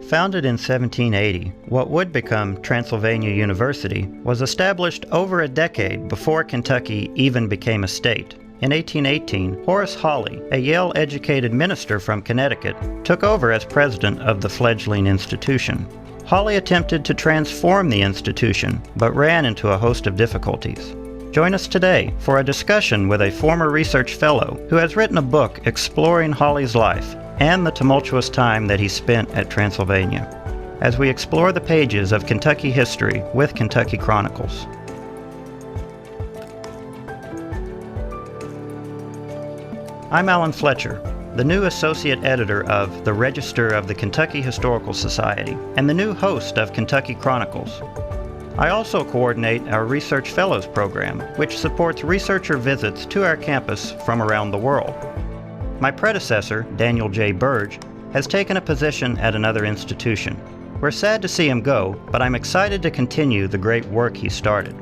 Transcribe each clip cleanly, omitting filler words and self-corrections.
Founded in 1780, what would become Transylvania University was established over a decade before Kentucky even became a state. In 1818, Horace Holley, a Yale-educated minister from Connecticut, took over as president of the fledgling institution. Holley attempted to transform the institution, but ran into a host of difficulties. Join us today for a discussion with a former research fellow who has written a book exploring Holley's life and the tumultuous time that he spent at Transylvania, as we explore the pages of Kentucky history with Kentucky Chronicles. I'm Alan Fletcher, the new associate editor of the Register of the Kentucky Historical Society and the new host of Kentucky Chronicles. I also coordinate our Research Fellows program, which supports researcher visits to our campus from around the world. My predecessor, Daniel J. Burge, has taken a position at another institution. We're sad to see him go, but I'm excited to continue the great work he started.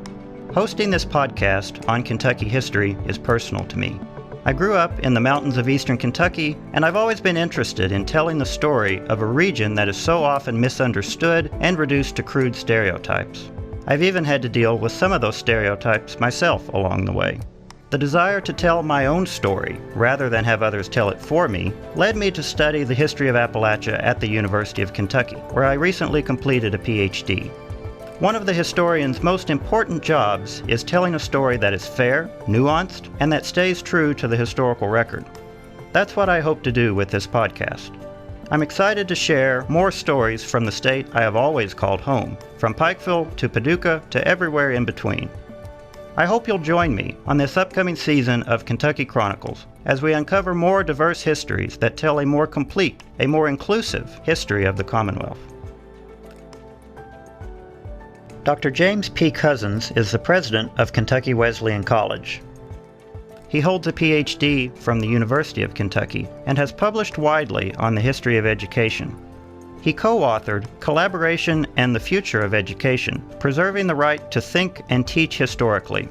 Hosting this podcast on Kentucky history is personal to me. I grew up in the mountains of eastern Kentucky, and I've always been interested in telling the story of a region that is so often misunderstood and reduced to crude stereotypes. I've even had to deal with some of those stereotypes myself along the way. The desire to tell my own story, rather than have others tell it for me, led me to study the history of Appalachia at the University of Kentucky, where I recently completed a PhD. One of the historian's most important jobs is telling a story that is fair, nuanced, and that stays true to the historical record. That's what I hope to do with this podcast. I'm excited to share more stories from the state I have always called home, from Pikeville to Paducah to everywhere in between. I hope you'll join me on this upcoming season of Kentucky Chronicles as we uncover more diverse histories that tell a more complete, a more inclusive history of the Commonwealth. Dr. James P. Cozzens is the president of Kentucky Wesleyan College. He holds a PhD from the University of Kentucky and has published widely on the history of education. He co-authored Collaboration and the Future of Education, Preserving the Right to Think and Teach Historically.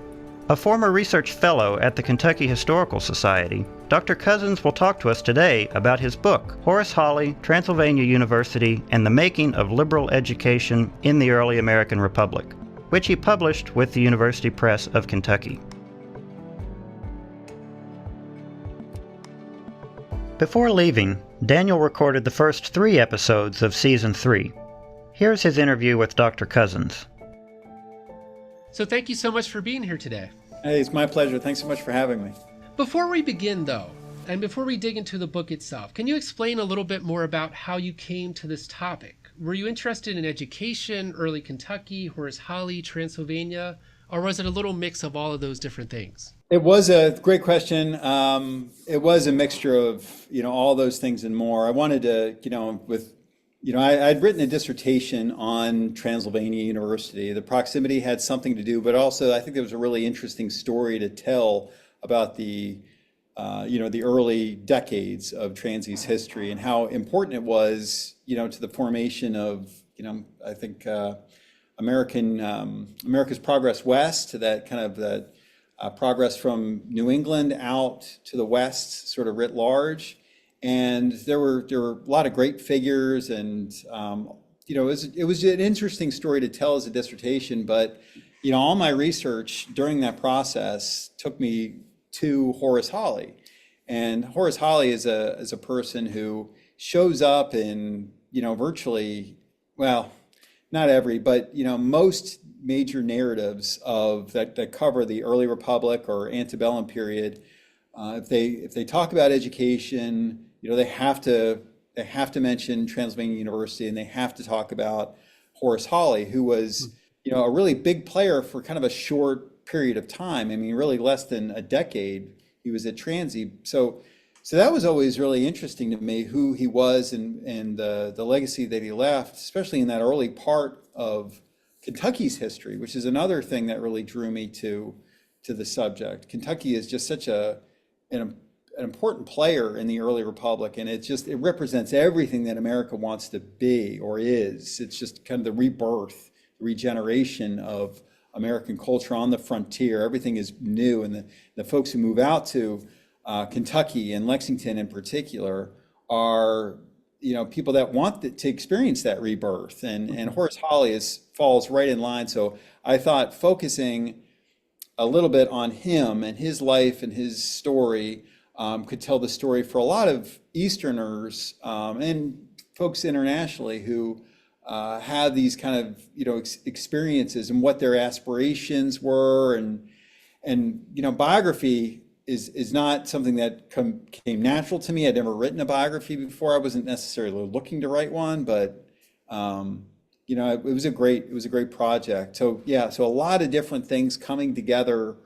A former research fellow at the Kentucky Historical Society, Dr. Cozzens will talk to us today about his book, Horace Holley, Transylvania University, and the Making of Liberal Education in the Early American Republic, which he published with the University Press of Kentucky. Before leaving, Daniel recorded the first 3 episodes of Season 3. Here's his interview with Dr. Cozzens. So thank you so much for being here today. Hey, it's my pleasure. Thanks so much for having me. Before we begin, though, and before we dig into the book itself, can you explain a little bit more about how you came to this topic? Were you interested in education, early Kentucky, Horace Holley, Transylvania, or was it a little mix of all of those different things? It was a great question. It was a mixture of, all those things and more. I wanted to, I'd written a dissertation on Transylvania University. The proximity had something to do, but also I think there was a really interesting story to tell about the early decades of Transy's history and how important it was, to the formation of, I think America's progress west, to that kind of that progress from New England out to the west, sort of writ large. And there were a lot of great figures, and it was an interesting story to tell as a dissertation. But all my research during that process took me to Horace Holley, and Horace Holley is a person who shows up in virtually, well, not every, but most major narratives of that cover the early Republic or antebellum period. If they talk about education, they have to mention Transylvania University, and they have to talk about Horace Holley, who was a really big player for kind of a short period of time. I mean, really less than a decade he was at Transy. So that was always really interesting to me, who he was and the legacy that he left, especially in that early part of Kentucky's history, which is another thing that really drew me to the subject. Kentucky is just such an important player in the early Republic, and it represents everything that America wants to be or is. It's just kind of the rebirth, regeneration of American culture on the frontier. Everything is new, and the folks who move out to Kentucky and Lexington in particular are people that want to experience that rebirth. And Horace Holley falls right in line. So I thought focusing a little bit on him and his life and his story could tell the story for a lot of Easterners and folks internationally who have these kind of experiences and what their aspirations were. And biography is not something that came natural to me. I'd never written a biography before. I wasn't necessarily looking to write one, but it was a great project. So yeah, so a lot of different things coming together,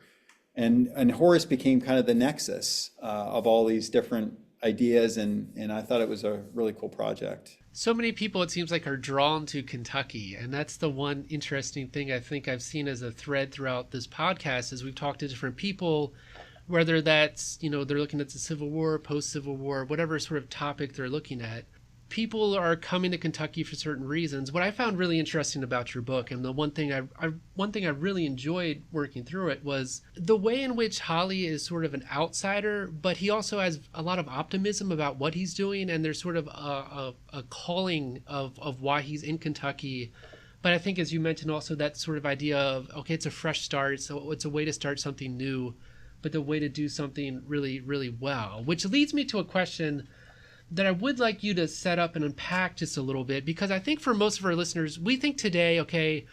and Horace became kind of the nexus of all these different ideas, and I thought it was a really cool project. So many people, it seems like, are drawn to Kentucky, and that's the one interesting thing I think I've seen as a thread throughout this podcast as we've talked to different people, whether that's, they're looking at the Civil War, post-Civil War, whatever sort of topic they're looking at. People are coming to Kentucky for certain reasons. What I found really interesting about your book, and the one thing I really enjoyed working through it, was the way in which Holley is sort of an outsider, but he also has a lot of optimism about what he's doing, and there's sort of a calling of why he's in Kentucky. But I think, as you mentioned, also that sort of idea of, okay, it's a fresh start, so it's a way to start something new, but the way to do something really, really well. Which leads me to a question that I would like you to set up and unpack just a little bit, because I think for most of our listeners, we think today, okay,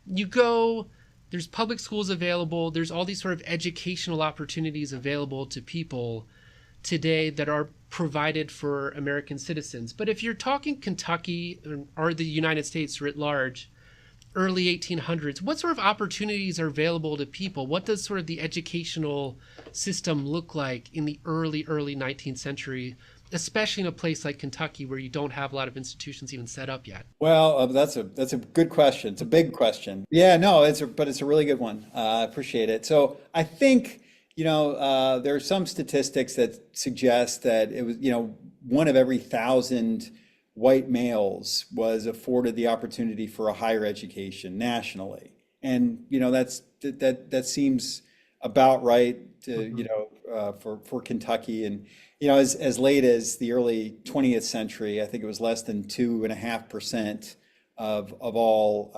you go, there's public schools available, there's all these sort of educational opportunities available to people today that are provided for American citizens. But if you're talking Kentucky or the United States writ large, early 1800s, what sort of opportunities are available to people? What does sort of the educational system look like in the early 19th century, especially in a place like Kentucky where you don't have a lot of institutions even set up yet? Well, that's a good question. It's a big question. Yeah, no, but it's a really good one. I appreciate it. So I think, there are some statistics that suggest that it was, one of every 1,000 white males was afforded the opportunity for a higher education nationally. And, that seems about right to, for Kentucky. And, as late as the early 20th century, I think it was less than 2.5% of all,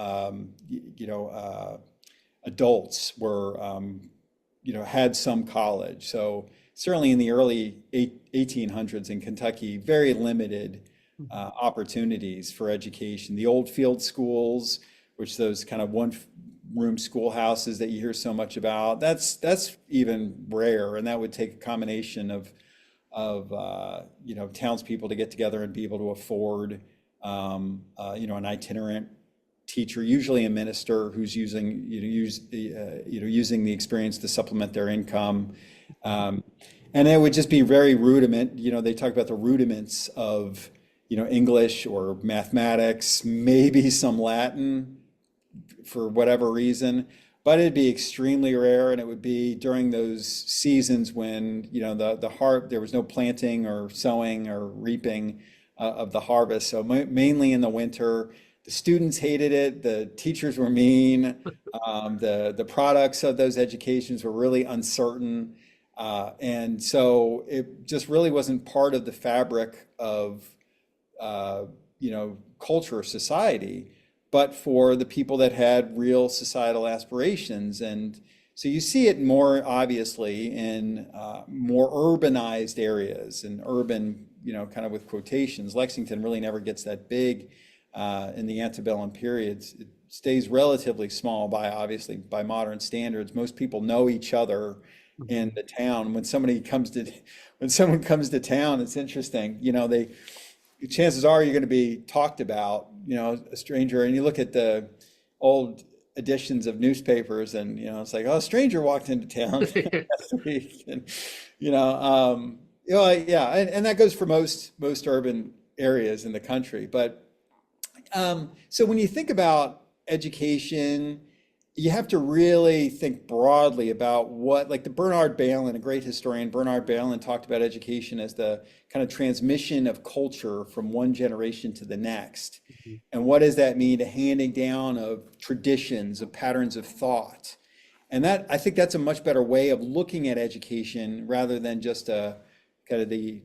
adults were, had some college. So certainly in the early 1800s in Kentucky, very limited opportunities for education. The old field schools, which those kind of one-room schoolhouses that you hear so much about, that's even rare, and that would take a combination of townspeople to get together and be able to afford an itinerant teacher, usually a minister who's using the experience to supplement their income, and it would just be very rudiment. They talk about the rudiments of English or mathematics, maybe some Latin for whatever reason, but it'd be extremely rare, and it would be during those seasons when there was no planting or sowing or reaping of the harvest. So mainly in the winter. The students hated it. The teachers were mean. The products of those educations were really uncertain, and so it just really wasn't part of the fabric of culture or society, but for the people that had real societal aspirations. And so you see it more obviously in more urbanized areas, and urban, kind of with quotations. Lexington really never gets that big in the antebellum periods. It stays relatively small obviously by modern standards. Most people know each other in the town. When someone comes to town, it's interesting. Chances are you're going to be talked about, a stranger. And you look at the old editions of newspapers, and it's like, oh, a stranger walked into town last week, and yeah, and that goes for most urban areas in the country. But so when you think about education, you have to really think broadly about like the Bernard Bailyn, a great historian, Bernard Bailyn, talked about education as the kind of transmission of culture from one generation to the next. Mm-hmm. And what does that mean to handing down of traditions, of patterns of thought? And I think that's a much better way of looking at education rather than just a kind of a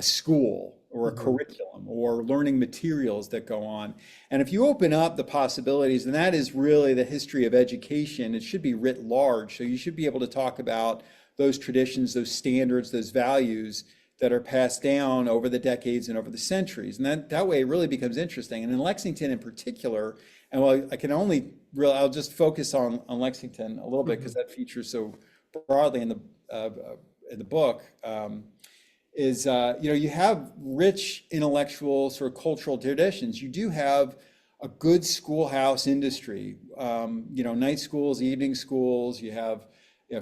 school. or a curriculum or learning materials that go on. And if you open up the possibilities, and that is really the history of education, it should be writ large. So you should be able to talk about those traditions, those standards, those values that are passed down over the decades and over the centuries. And that way it really becomes interesting. And in Lexington in particular, and well, I can only really, I'll just focus on Lexington a little bit because that features so broadly in the book, is you have rich intellectual sort of cultural traditions. You do have a good schoolhouse industry, night schools, evening schools. You have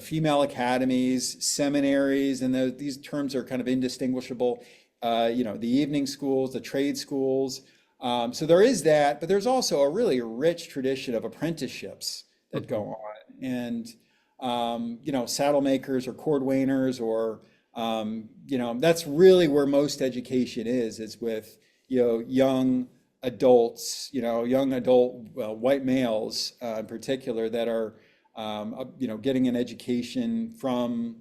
female academies, seminaries, and these terms are kind of indistinguishable. The evening schools, the trade schools. So there is that, but there's also a really rich tradition of apprenticeships that go on, and saddle makers or cordwainers, or that's really where most education is with young adults, young adult white males in particular that are getting an education from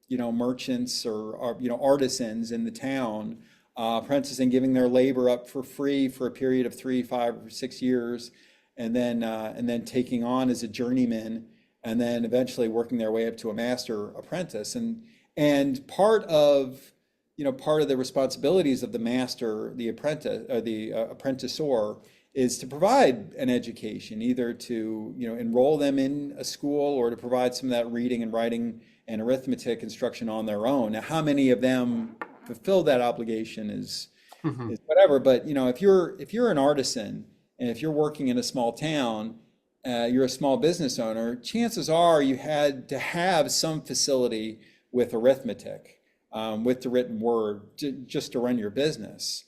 merchants or artisans in the town, apprenticing, giving their labor up for free for a period of 3, 5, or 6 years, and then taking on as a journeyman, and then eventually working their way up to a master apprentice. And part of the responsibilities of the master, the apprentice, or the apprenticor, is to provide an education, either to enroll them in a school or to provide some of that reading and writing and arithmetic instruction on their own. Now, how many of them fulfill that obligation is whatever. But if you're an artisan and if you're working in a small town, you're a small business owner, chances are you had to have some facility with arithmetic, with the written word, just to run your business.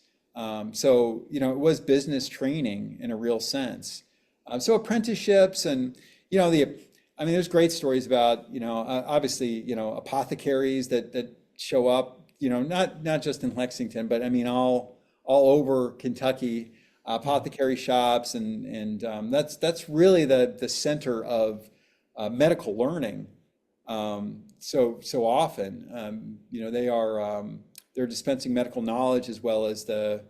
So it was business training in a real sense. So apprenticeships, and there's great stories about obviously apothecaries that show up, not just in Lexington, but all over Kentucky, apothecary shops, and that's really the center of medical learning. So often, they're dispensing medical knowledge as well as the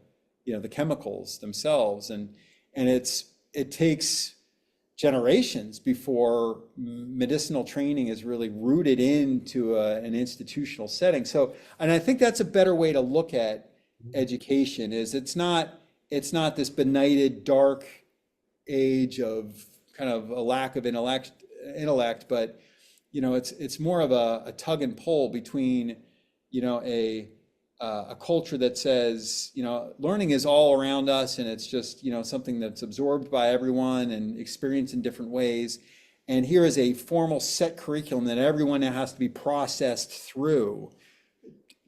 chemicals themselves, and it takes generations before medicinal training is really rooted into an institutional setting. So, and I think that's a better way to look at education. Is it's not this benighted dark age of kind of a lack of intellect, but it's more of a tug and pull between a culture that says learning is all around us, and it's just something that's absorbed by everyone and experienced in different ways. And here is a formal set curriculum that everyone has to be processed through,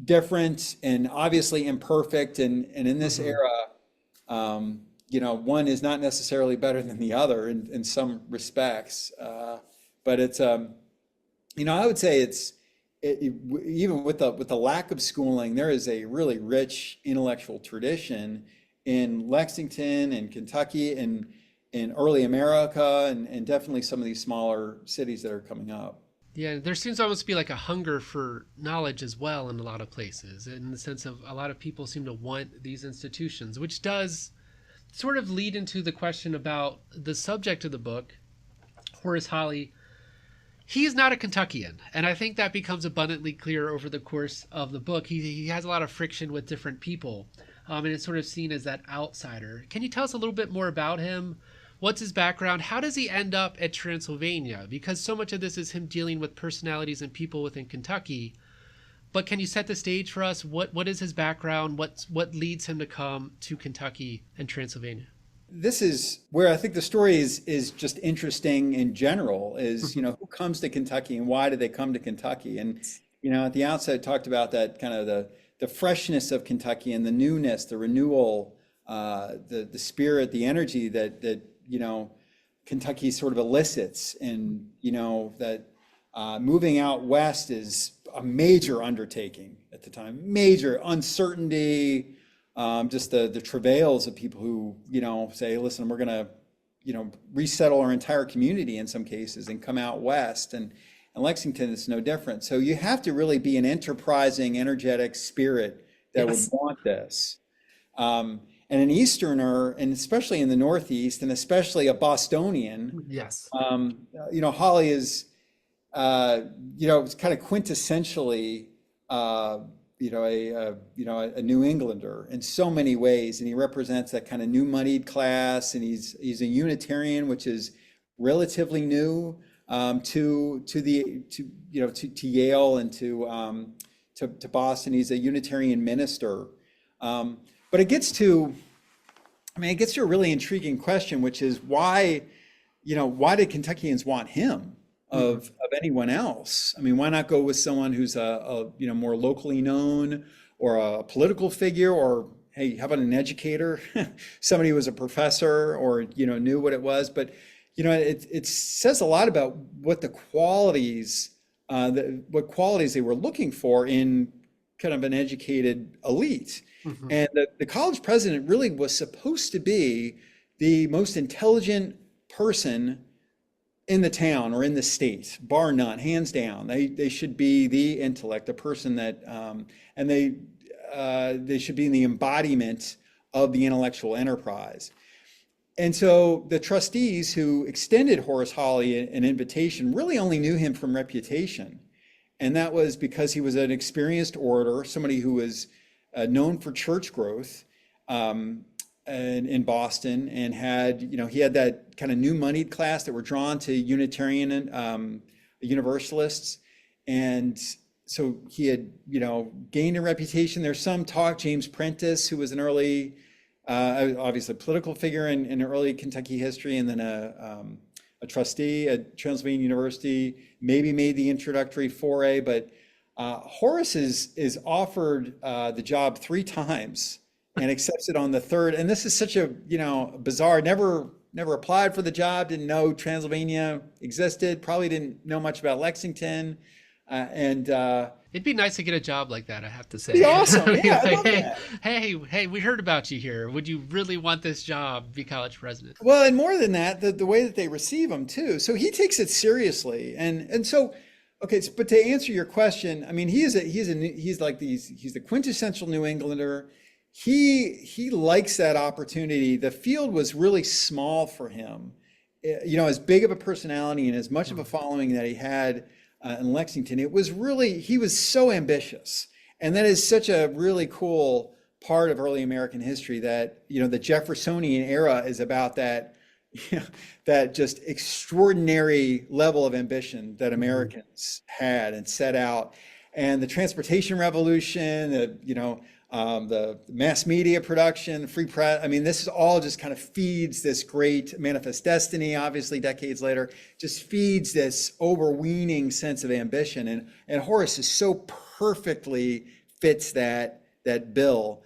different and obviously imperfect. And in this era, one is not necessarily better than the other in some respects. But it's I would say even with the lack of schooling, there is a really rich intellectual tradition in Lexington and Kentucky and in early America, and definitely some of these smaller cities that are coming up. Yeah, there seems to almost be like a hunger for knowledge as well in a lot of places, in the sense of a lot of people seem to want these institutions, which does sort of lead into the question about the subject of the book, Horace Holley. He's not a Kentuckian, and I think that becomes abundantly clear over the course of the book. He has a lot of friction with different people, and it's sort of seen as that outsider. Can you tell us a little bit more about him? What's his background? How does he end up at Transylvania? Because so much of this is him dealing with personalities and people within Kentucky. But can you set the stage for us? What is his background? What leads him to come to Kentucky and Transylvania? This is where I think the story is just interesting in general, is, who comes to Kentucky and why do they come to Kentucky? And, at the outset, I talked about that kind of the freshness of Kentucky and the newness, the renewal, the spirit, the energy that Kentucky sort of elicits. And, that moving out west is a major undertaking at the time, major uncertainty, just the travails of people who, say, listen, we're going to, resettle our entire community in some cases and come out west. And Lexington is no different. So you have to really be an enterprising, energetic spirit that would Yes. want this. And an Easterner, and especially in the Northeast, and especially a Bostonian, Yes. Holley is, it's kind of quintessentially, uh, a New Englander in so many ways, and he represents that kind of new moneyed class, and he's a Unitarian, which is relatively new to Yale and to Boston. He's a Unitarian minister, but it gets to a really intriguing question, which is why did Kentuckians want him Mhm. of anyone else? I mean, why not go with someone who's more locally known, or a political figure, or hey, how about an educator, somebody who was a professor, or knew what it was? But it says a lot about what the qualities what qualities they were looking for in kind of an educated elite. Mhm. And the college president really was supposed to be the most intelligent person in the town or in the state, bar none, hands down. They should be the intellect, the person that, and they should be in the embodiment of the intellectual enterprise. And so the trustees who extended Horace Holley an invitation really only knew him from reputation. And that was because he was an experienced orator, somebody who was known for church growth, in Boston, and he had that kind of new moneyed class that were drawn to Unitarian Universalists. And so he had, gained a reputation. There's some talk, James Prentice, who was an early, obviously political figure in early Kentucky history, and then a trustee at Transylvania University, maybe made the introductory foray. But Horace is offered the job 3 times and accepts it on the third. And this is such a bizarre. Never applied for the job. Didn't know Transylvania existed. Probably didn't know much about Lexington. And It'd be nice to get a job like that, I have to Be say. awesome. Be Yeah, I like, love hey, that. hey, we heard about you here. Would you really want this job? Be college president. Well, and more than that, the way that they receive him too. So he takes it seriously, and so okay. But to answer your question, I mean, he's the quintessential New Englander. He likes that opportunity. The field was really small for him. As big of a personality and as much of a following that he had in Lexington, he was so ambitious, and that is such a really cool part of early American history, that the Jeffersonian era is about that, that just extraordinary level of ambition that Mhm. Americans had and set out. And the transportation revolution, the mass media production, free press. I mean, this is all just kind of feeds this great manifest destiny. Obviously, decades later, just feeds this overweening sense of ambition. And Horace is so perfectly fits that bill.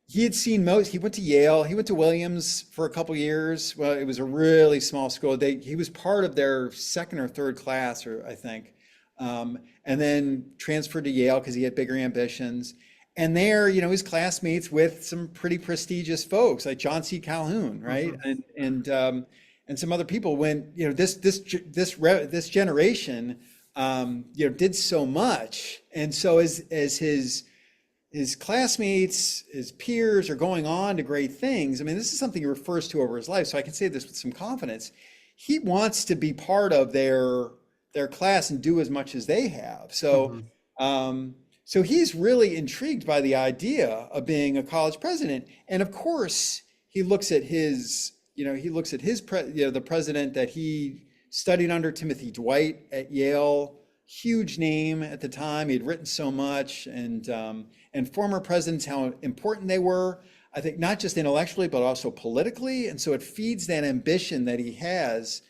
He had seen most. He went to Yale. He went to Williams for a couple years. Well, it was a really small school. He was part of their second or third class, or I think, and then transferred to Yale because he had bigger ambitions. And there, his classmates with some pretty prestigious folks like John C. Calhoun, right, Mhm. and some other people. When this generation, did so much, and so as his classmates, his peers are going on to great things. I mean, this is something he refers to over his life, so I can say this with some confidence. He wants to be part of their class and do as much as they have. So, Mhm. so he's really intrigued by the idea of being a college president. And of course, he looks at the president that he studied under, Timothy Dwight at Yale, huge name at the time. He had written so much, and former presidents, how important they were, I think, not just intellectually, but also politically. And so it feeds that ambition that he has.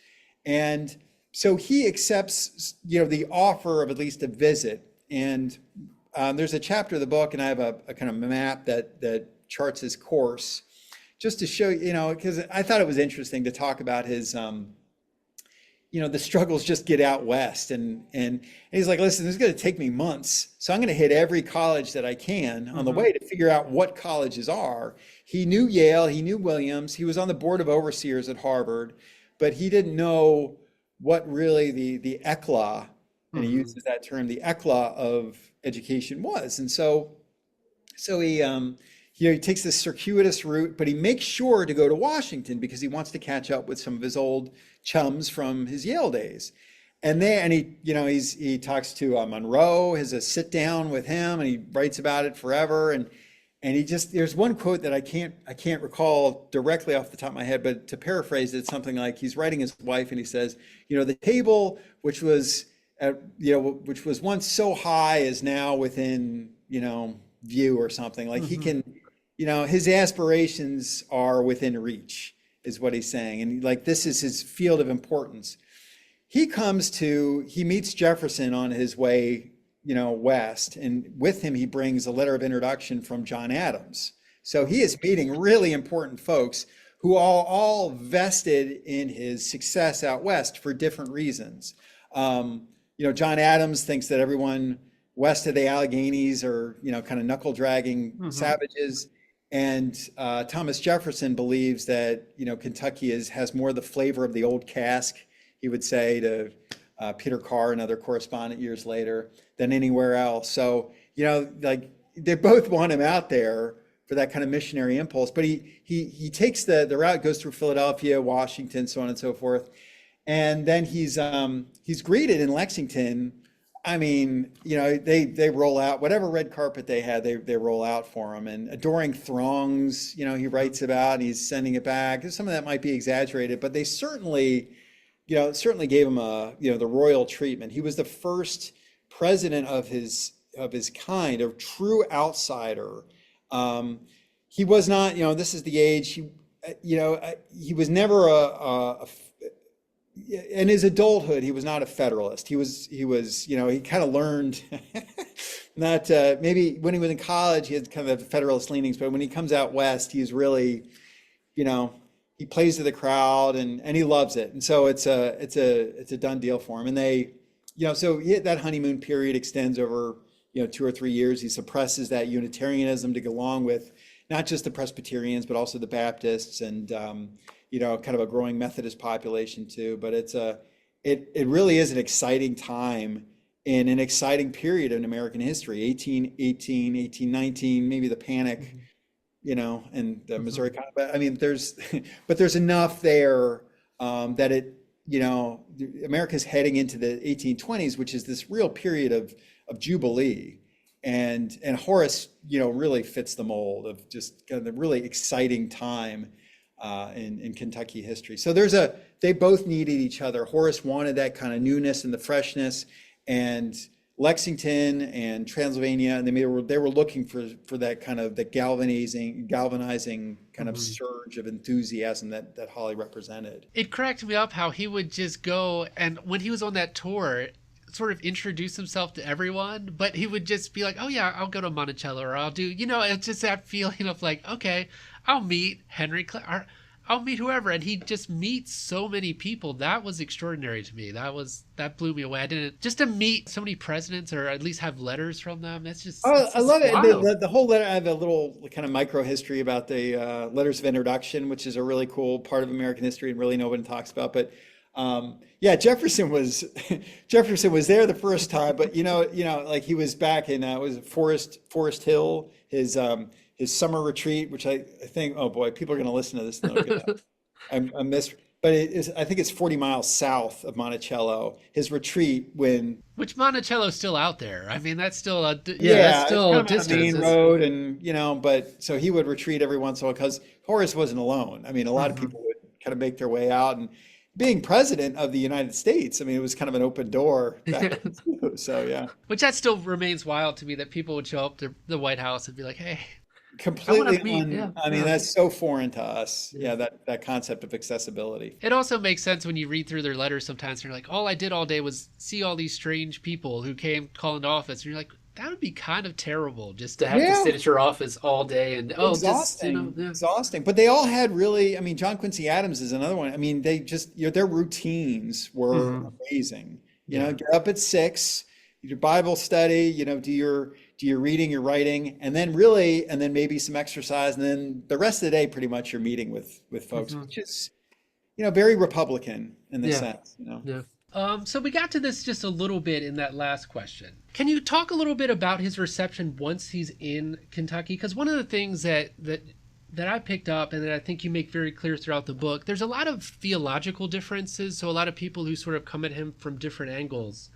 And so he accepts, the offer of at least a visit. And there's a chapter of the book, and I have a kind of map that charts his course, just to show, because I thought it was interesting to talk about his, the struggles just get out west. And he's like, listen, this is going to take me months. So I'm going to hit every college that I can on the Mhm. way to figure out what colleges are. He knew Yale, he knew Williams, he was on the board of overseers at Harvard, but he didn't know what really the eclat, and he Mhm. uses that term, the eclat of education was. And so So he takes this circuitous route, but he makes sure to go to Washington because he wants to catch up with some of his old chums from his Yale days. And he talks to Monroe, has a sit down with him, and he writes about it forever. And there's one quote that I can't recall directly off the top of my head, but to paraphrase it, it's something like he's writing his wife and he says, the table which was once so high is now within, view or something. Like he can, his aspirations are within reach, is what he's saying. And like this is his field of importance. He meets Jefferson on his way west, and with him he brings a letter of introduction from John Adams. So he is meeting really important folks who all vested in his success out west for different reasons. John Adams thinks that everyone west of the Alleghenies are kind of knuckle dragging savages, and Thomas Jefferson believes that Kentucky has more of the flavor of the old cask, he would say to Peter Carr, another correspondent years later, than anywhere else. So, like they both want him out there for that kind of missionary impulse, but he takes the route, goes through Philadelphia, Washington, so on and so forth. And then he's greeted in Lexington. I mean, they roll out whatever red carpet they had, they roll out for him, and adoring throngs, he writes about, and he's sending it back. Some of that might be exaggerated, but they certainly gave him the royal treatment. He was the first president of his kind, a true outsider. He was not, this is the age, he was never in his adulthood, he was not a Federalist. He kind of learned not, maybe when he was in college, he had kind of Federalist leanings, but when he comes out west, he's really, he plays to the crowd and he loves it. And so it's a done deal for him. And that honeymoon period extends over, 2 or 3 years. He suppresses that Unitarianism to go along with not just the Presbyterians, but also the Baptists and, kind of a growing Methodist population too. But it really is an exciting time in an exciting period in American history, 1818, 1819, maybe the panic, and the Missouri. But I mean, there's enough there that America's heading into the 1820s, which is this real period of Jubilee, and Horace, really fits the mold of just kind of the really exciting time in Kentucky history. So they both needed each other. Horace wanted that kind of newness and the freshness, and Lexington and Transylvania, and they were looking for that kind of the galvanizing kind of surge of enthusiasm that Holley represented. It cracked me up how he would just go, and when he was on that tour, sort of introduce himself to everyone, but he would just be like, oh yeah, I'll go to Monticello, or I'll do, it's just that feeling of like, okay, I'll meet Henry or I'll meet whoever, and he just meets so many people. That was extraordinary to me. That blew me away. I didn't just to meet so many presidents, or at least have letters from them. That's just I love it. The whole letter. I have a little kind of micro history about the letters of introduction, which is a really cool part of American history and really no one talks about. But Jefferson was there the first time, but like he was back in was it Forest Hill, his summer retreat, which I think, oh boy, people are going to listen to this. But I think it's 40 miles south of Monticello. His retreat which Monticello's still out there. I mean, that's still a that's still a distance. Main road, and but so he would retreat every once in a while because Horace wasn't alone. I mean, a lot of people would kind of make their way out, and being president of the United States, I mean, it was kind of an open door back then too, so yeah. Which that still remains wild to me that people would show up to the White House and be like, hey. Completely. That's so foreign to us. Yeah, that concept of accessibility. It also makes sense when you read through their letters sometimes. You're like, all I did all day was see all these strange people who came calling to office. And you're like, that would be kind of terrible just to have to sit at your office all day and exhausting. Exhausting. But they all had really, John Quincy Adams is another one. I mean, they just, their routines were amazing. Get up at 6, your Bible study, do your reading, your writing, and then maybe some exercise, and then the rest of the day, pretty much you're meeting with folks, which is, very Republican in this sense. Yeah. So we got to this just a little bit in that last question. Can you talk a little bit about his reception once he's in Kentucky? Because one of the things that I picked up and that I think you make very clear throughout the book, there's a lot of theological differences. So a lot of people who sort of come at him from different angles.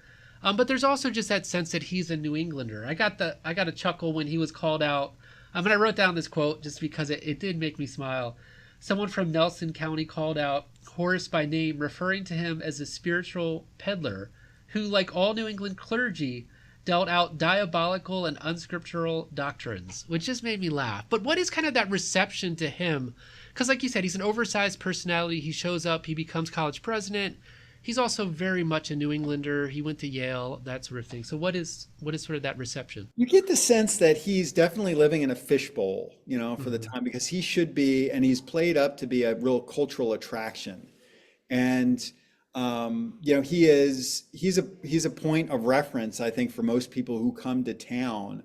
But there's also just that sense that he's a New Englander. I got a chuckle when he was called out. And I wrote down this quote just because it did make me smile. Someone from Nelson County called out Horace by name, referring to him as a spiritual peddler who, like all New England clergy, dealt out diabolical and unscriptural doctrines, which just made me laugh. But what is kind of that reception to him? Because like you said, he's an oversized personality. He shows up, he becomes college president. He's also very much a New Englander. He went to Yale, that sort of thing. So what is sort of that reception? You get the sense that he's definitely living in a fishbowl, for the time, because he should be, and he's played up to be a real cultural attraction. And he's a point of reference, I think, for most people who come to town.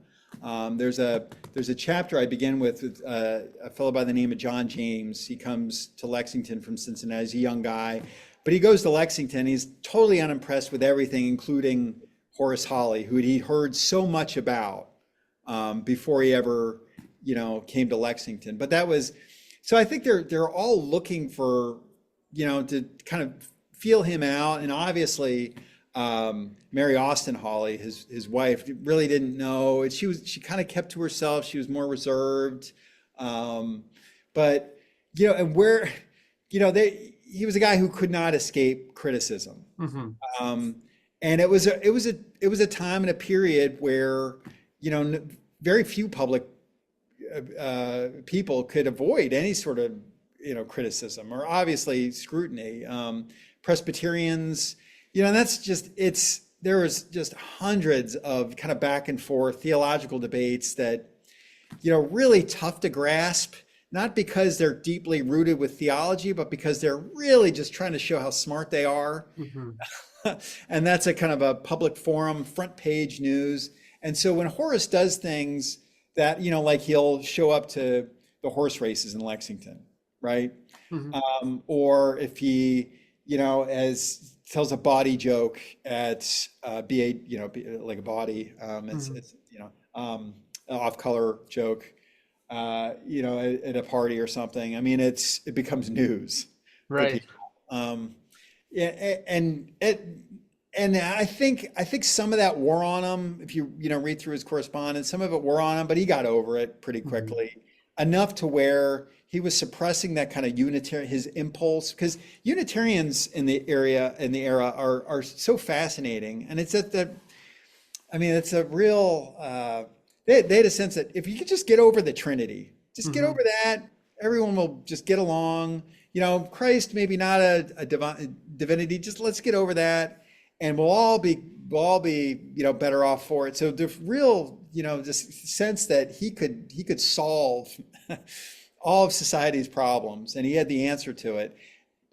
There's a chapter I begin with a fellow by the name of John James. He comes to Lexington from Cincinnati. He's a young guy. But he goes to Lexington. He's totally unimpressed with everything, including Horace Holley, who he'd heard so much about before he ever, came to Lexington. But so I think they're all looking for, to kind of feel him out. And obviously, Mary Austin Holley, his wife, really didn't know. And she kind of kept to herself. She was more reserved. But and where, he was a guy who could not escape criticism. And it was a time and a period where, very few public people could avoid any sort of, criticism or obviously scrutiny. Presbyterians, and there was just hundreds of kind of back and forth theological debates that, really tough to grasp. Not because they're deeply rooted with theology, but because they're really just trying to show how smart they are. And that's a kind of a public forum, front page news. And so when Horace does things that, like he'll show up to the horse races in Lexington, right? Or if he, as tells a body joke at like a body, it's off color joke. At a party or something. I mean, it becomes news. Right. And I think some of that wore on him. If you read through his correspondence, some of it wore on him, but he got over it pretty quickly, enough to where he was suppressing that kind of his impulse, because Unitarians in the era are so fascinating, and it's it's a real. They had a sense that if you could just get over the Trinity, just get over that, everyone will just get along. Christ maybe not a divinity, just let's get over that, and we'll all be better off for it. So the real this sense that he could solve all of society's problems, and he had the answer to it.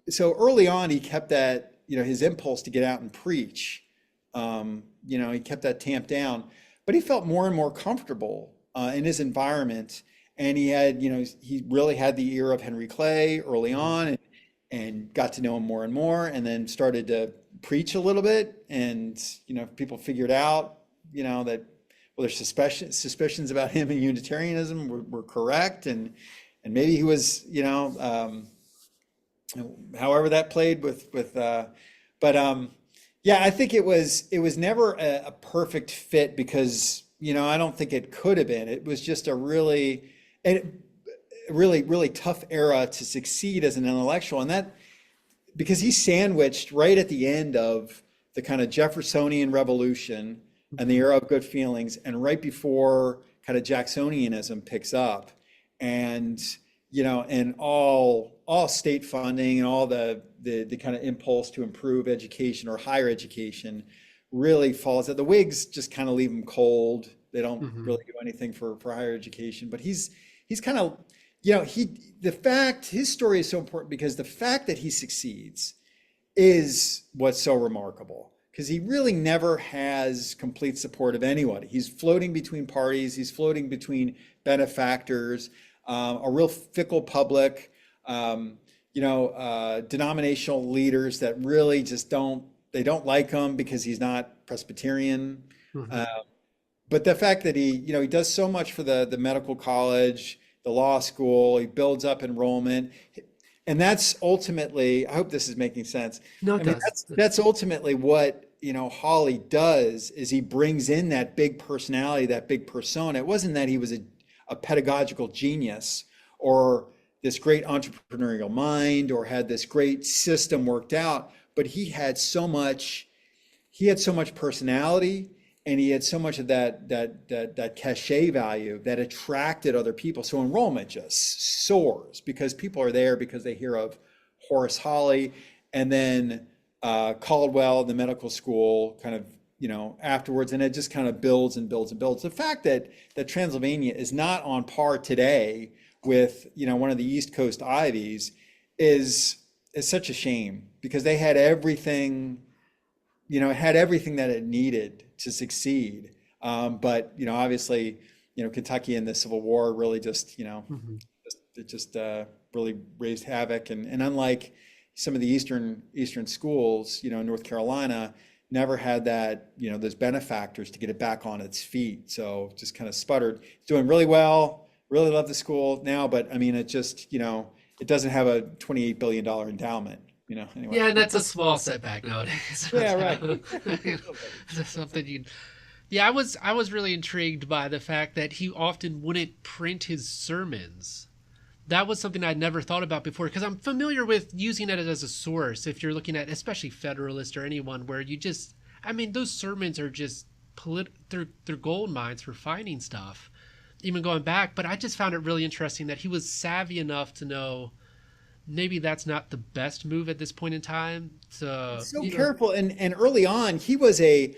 So early on, he kept that his impulse to get out and preach. He kept that tamped down. But he felt more and more comfortable in his environment, and he had, he really had the ear of Henry Clay early on, and got to know him more and more, and then started to preach a little bit, and people figured out, that their suspicions about him and Unitarianism were correct, and maybe he was, however that played yeah, I think it was never a perfect fit, because, I don't think it could have been. It was just a really tough era to succeed as an intellectual. And that, because he sandwiched right at the end of the kind of Jeffersonian revolution and the era of good feelings, and right before kind of Jacksonianism picks up, and, and all state funding and all the kind of impulse to improve education or higher education really falls. The Whigs just kind of leave him cold. They don't really do anything for higher education. But he's kind of, his story is so important, because the fact that he succeeds is what's so remarkable, because he really never has complete support of anybody. He's floating between parties. He's floating between benefactors, a real fickle public, denominational leaders that really just don't they don't like him because he's not Presbyterian. Mhm. But the fact that he does so much for the medical college, the law school, he builds up enrollment. And that's ultimately, I hope this is making sense. No, I it mean, does. that's ultimately what, Holley does is he brings in that big personality, that big persona. It wasn't that he was a pedagogical genius or this great entrepreneurial mind or had this great system worked out, but he had so much personality, and he had so much of that cachet value that attracted other people. So enrollment just soars because people are there because they hear of Horace Holley, and then Caldwell, the medical school, kind of afterwards, and it just kind of builds and builds and builds. The fact that Transylvania is not on par today with one of the East Coast Ivies is such a shame, because they had everything. It had everything that it needed to succeed. But obviously, Kentucky in the Civil War really just, Mhm. really raised havoc. And unlike some of the Eastern schools, North Carolina never had that, those benefactors to get it back on its feet. So just kind of sputtered. It's doing really well. Really love the school now, but I mean, it just, it doesn't have a $28 billion endowment. Anyway. Yeah, and that's a small setback nowadays. Yeah, right. That's something you. Yeah, I was really intrigued by the fact that he often wouldn't print his sermons. That was something I'd never thought about before, because I'm familiar with using it as a source if you're looking at especially Federalist or anyone where you just, I mean, those sermons are just they're gold mines for finding stuff, even going back. But I just found it really interesting that he was savvy enough to know maybe that's not the best move at this point in time. So, So careful, and early on, he was a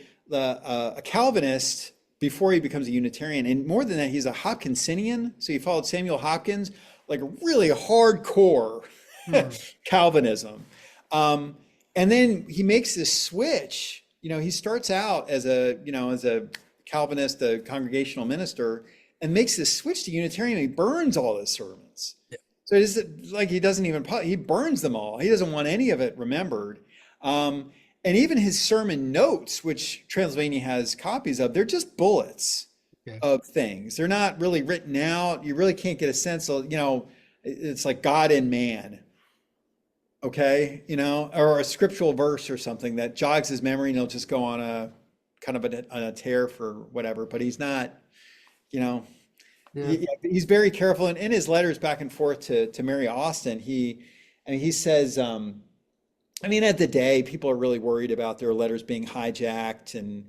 Calvinist before he becomes a Unitarian, and more than that, he's a Hopkinsonian. So he followed Samuel Hopkins, like really hardcore hmm, Calvinism. And then he makes this switch. He starts out as a Calvinist, a congregational minister, and makes this switch to Unitarian. And he burns all his sermons. So it's like he doesn't even, he burns them all. He doesn't want any of it remembered. And even his sermon notes, which Transylvania has copies of, they're just bullets okay. of things. They're not really written out. You really can't get a sense of, it's like God and man, okay? Or a scriptural verse or something that jogs his memory, and he'll just go on a kind of on a tear for whatever. But he's not, you know, Yeah. he's very careful. And in his letters back and forth to Mary Austin, he says, I mean, at the day, people are really worried about their letters being hijacked and,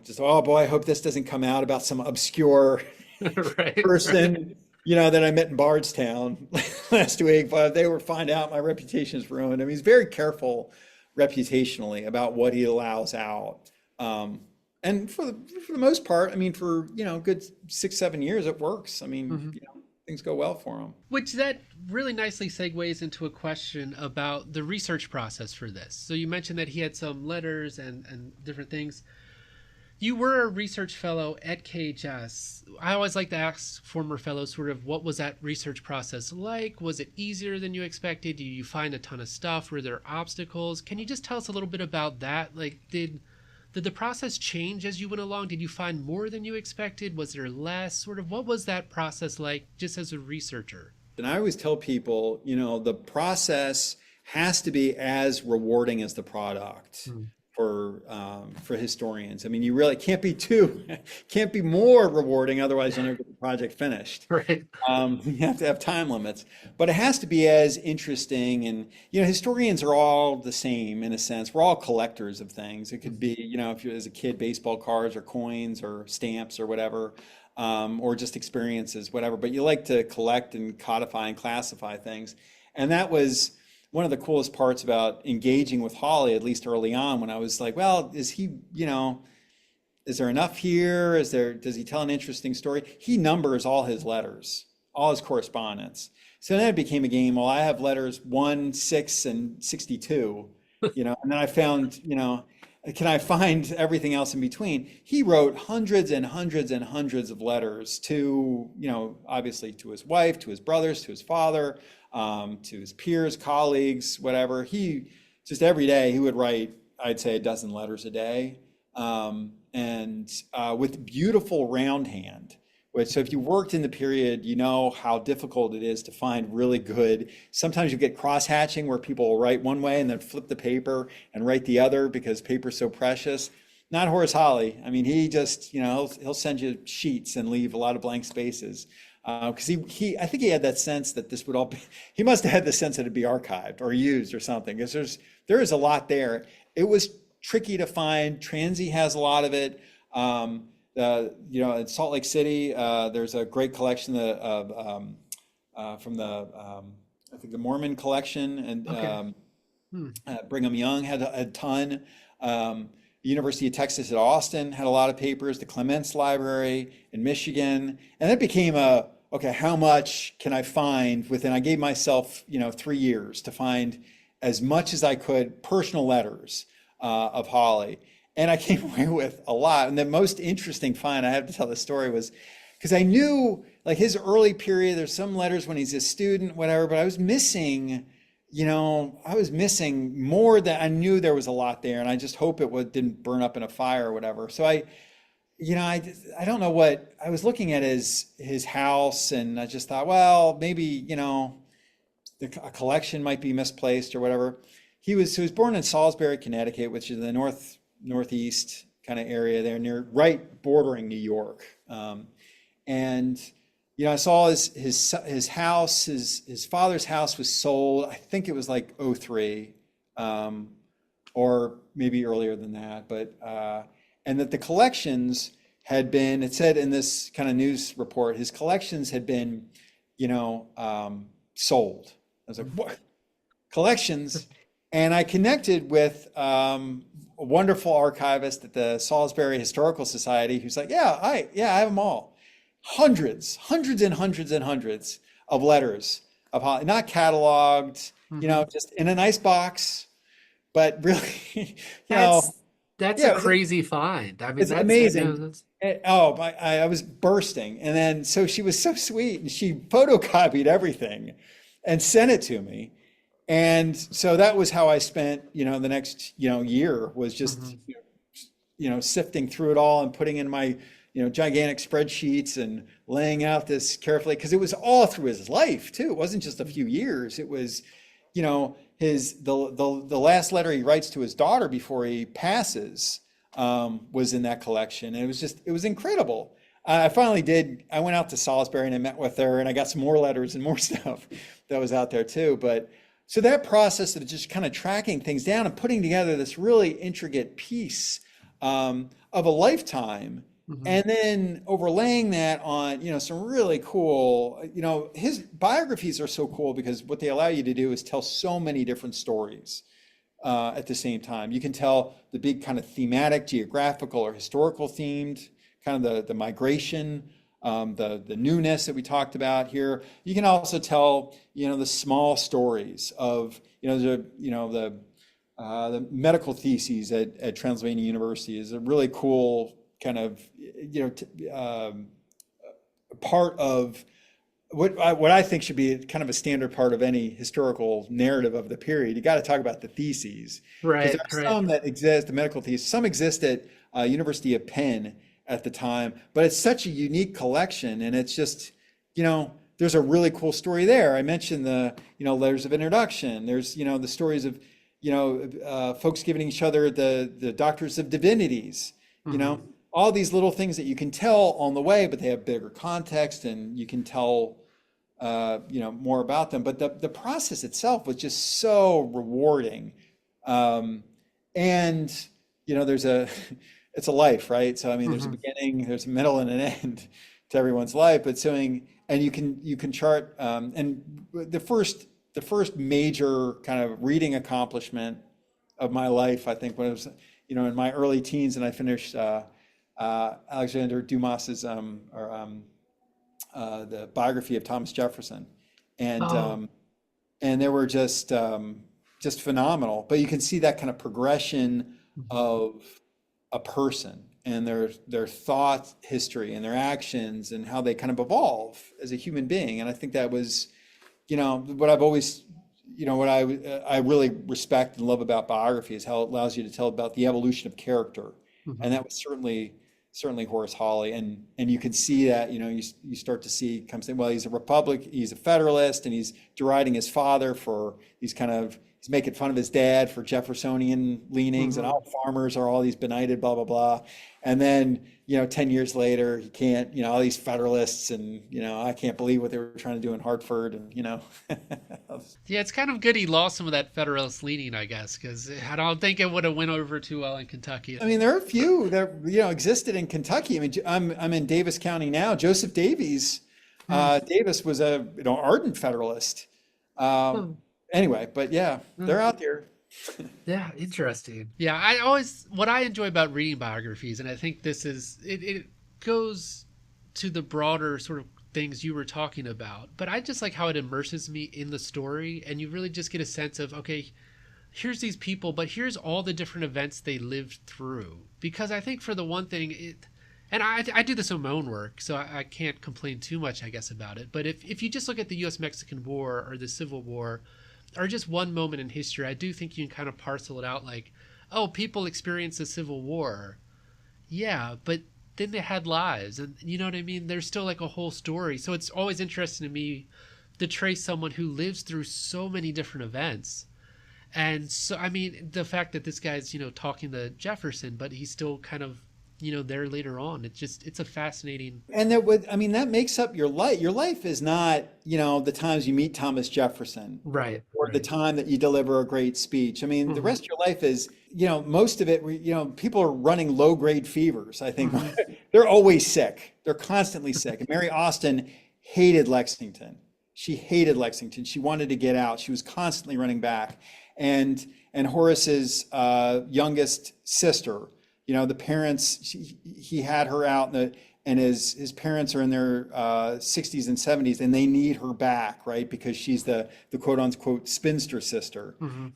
just, oh boy, I hope this doesn't come out about some obscure Right. person, that I met in Bardstown last week. But if they were find out, my reputation is ruined. I mean, he's very careful reputationally about what he allows out. And for the most part, I mean, for, good 6-7 years, it works. I mean, Mhm. things go well for him. Which that really nicely segues into a question about the research process for this. So you mentioned that he had some letters and different things. You were a research fellow at KHS. I always like to ask former fellows sort of what was that research process like? Was it easier than you expected? Did you find a ton of stuff? Were there obstacles? Can you just tell us a little bit about that? Like, did the process change as you went along? Did you find more than you expected? Was there less? Sort of what was that process like just as a researcher? And I always tell people, the process has to be as rewarding as the product Hmm. for historians. I mean, you really can't be more rewarding, otherwise you'll never get the project finished. Right. You have to have time limits, but it has to be as interesting. And historians are all the same in a sense. We're all collectors of things. It could be, if you as a kid, baseball cards or coins or stamps or whatever, or just experiences, whatever. But you like to collect and codify and classify things, and that was one of the coolest parts about engaging with Holley, at least early on, when I was like, well, is he, is there enough here? Does he tell an interesting story? He numbers all his letters, all his correspondence. So then it became a game. Well, I have letters 1, 6, and 62, and then I found, can I find everything else in between? He wrote hundreds and hundreds and hundreds of letters to, obviously to his wife, to his brothers, to his father, to his peers, colleagues, whatever. He just every day he would write I'd say a dozen letters a day, and with beautiful round hand. Which, so if you worked in the period, you know how difficult it is to find really good. Sometimes you get cross-hatching where people will write one way and then flip the paper and write the other because paper's so precious. Not Horace Holley. I mean, he just, he'll send you sheets and leave a lot of blank spaces. Because I think he had that sense that this would all be, he must have had the sense that it'd be archived or used or something. Because there is a lot there. It was tricky to find. Transy has a lot of it. In Salt Lake City, there's a great collection from the I think the Mormon collection, and Okay. Brigham Young had a ton. University of Texas at Austin had a lot of papers. The Clements Library in Michigan, and it became okay, how much can I find within? I gave myself 3 years to find as much as I could personal letters of Holley. And I came away with a lot. And the most interesting find, I have to tell the story, was because I knew like his early period, there's some letters when he's a student, whatever, but I was missing, more than I knew there was a lot there. And I just hope it didn't burn up in a fire or whatever. So I don't know what, I was looking at his house, and I just thought, well, maybe, a collection might be misplaced or whatever. He was born in Salisbury, Connecticut, which is in the northeast kind of area there, right bordering New York. And I saw his house, his father's house was sold. I think it was like '03, or maybe earlier than that. But and that the collections had been, it said in this kind of news report, his collections had been, sold. I was like, what? Collections? And I connected with a wonderful archivist at the Salisbury Historical Society who's like, yeah, I have them all. Hundreds and hundreds and hundreds of letters of Holley, not cataloged, just in a nice box, but really, That's yeah, a crazy find. I mean, it's amazing. I was bursting. And then, so she was so sweet, and she photocopied everything and sent it to me. And so that was how I spent, the next, year, was just, sifting through it all and putting in my, gigantic spreadsheets and laying out this carefully, because it was all through his life too. It wasn't just a few years. It was, the last letter he writes to his daughter before he passes was in that collection. And it was incredible. I went out to Salisbury and I met with her, and I got some more letters and more stuff that was out there too. But so that process of just kind of tracking things down and putting together this really intricate piece of a lifetime, and then overlaying that on, some really cool, his biographies are so cool because what they allow you to do is tell so many different stories at the same time. You can tell the big kind of thematic, geographical or historical themed, kind of the migration, the newness that we talked about here. You can also tell, the small stories of, the medical theses at Transylvania University is a really cool kind of, part of what I think should be kind of a standard part of any historical narrative of the period. You got to talk about the theses. Right, Because there are some that exist, the medical theses, some exist at University of Penn at the time, but it's such a unique collection, and it's just, there's a really cool story there. I mentioned the, letters of introduction. There's, the stories of, folks giving each other the doctors of divinities, all these little things that you can tell on the way, but they have bigger context, and you can tell, more about them. But the process itself was just so rewarding. And, it's a life, right? So, I mean, there's a beginning, there's a middle, and an end to everyone's life. But and you can chart, and the first major kind of reading accomplishment of my life, I think, when it was, in my early teens, and I finished Alexander Dumas's the biography of Thomas Jefferson, and they were just phenomenal. But you can see that kind of progression of a person and their thought history and their actions and how they kind of evolve as a human being. And I think that was, what I've always what I really respect and love about biography is how it allows you to tell about the evolution of character. And that was certainly Horace Holley. And you can see that, you start to see comes in, well, he's he's a Federalist, and he's deriding his father for he's making fun of his dad for Jeffersonian leanings, and all farmers are all these benighted, blah, blah, blah. And then, 10 years later, he can't, all these Federalists, and, I can't believe what they were trying to do in Hartford, and, Yeah, it's kind of good he lost some of that Federalist leaning, I guess, because I don't think it would have went over too well in Kentucky. I mean, there are a few that, existed in Kentucky. I mean, I'm in Davis County now. Joseph Davies, Davis was a, ardent Federalist. Anyway, but yeah, they're out there. Yeah, interesting. Yeah, what I enjoy about reading biographies, and I think this is, it goes to the broader sort of things you were talking about, but I just like how it immerses me in the story, and you really just get a sense of, okay, here's these people, but here's all the different events they lived through. Because I think for the one thing, and I do this in my own work, so I can't complain too much, I guess, about it. But if you just look at the U.S.-Mexican War or the Civil War, or just one moment in history, I do think you can kind of parcel it out like, oh, people experienced the Civil War. Yeah, but then they had lives, and you know what I mean? There's still like a whole story. So it's always interesting to me to trace someone who lives through so many different events. And so, I mean, the fact that this guy's, talking to Jefferson, but he's still kind of, there later on. It's a fascinating. And that makes up your life. Your life is not, the times you meet Thomas Jefferson. Right. Or the time that you deliver a great speech. I mean, the rest of your life is, most of it, people are running low grade fevers. I think they're always sick. They're constantly sick. And Mary Austin hated Lexington. She hated Lexington. She wanted to get out. She was constantly running back. And Horace's youngest sister, the parents, he had her out, and his parents are in their 60s and 70s, and they need her back, right? Because she's the quote unquote spinster sister.